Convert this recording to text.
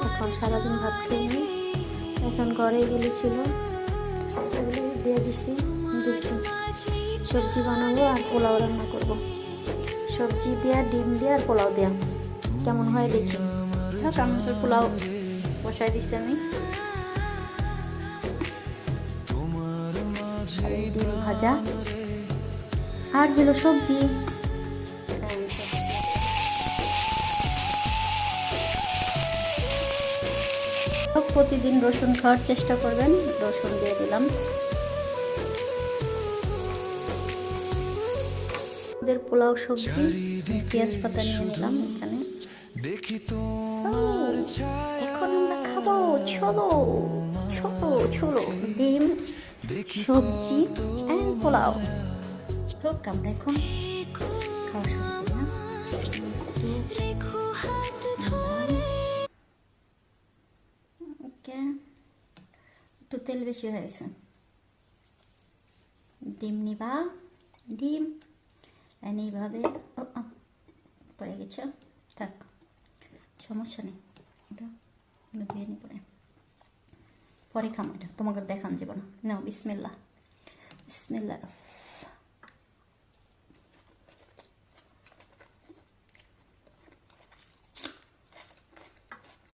এখন সারাদিন ভাত খাইনি, এখন ঘরে এগুলি ছিল, এগুলি দিয়ে দিছি। দেখি সবজি বানাবো আর পোলাও রান্না করবো। সবজি দেওয়া, ডিম দেওয়া আর পোলাও দেওয়া কেমন হয় দেখি। আমি তো পোলাও বসাই দিচ্ছি আমি। ডিম ভাজা আর হলো সবজি। প্রতিদিন রসুন খাওয়ার চেষ্টা করবেন। রসুন দিয়ে দিলাম। ওদের পোলাও সবজি, পেঁয়াজ পাতা নিয়ে নিলাম এখানে। এখন আমরা খাবো। চলো চলো চলো। ডিম, সবজি এন্ড পোলাও। হোক, আমরা এখন খাওয়া শুরু করলাম। ওকে, একটু তেল বেশি হয়েছে। ডিম নিবা, ডিম এইভাবে পড়ে গেছে, থাক, সমস্যা নেই। ওটা ধুয়ে নি পরে খাম। এটা তোমাকে দেখান যাব না। নাও, বিসমিল্লাহ বিসমিল্লাহ।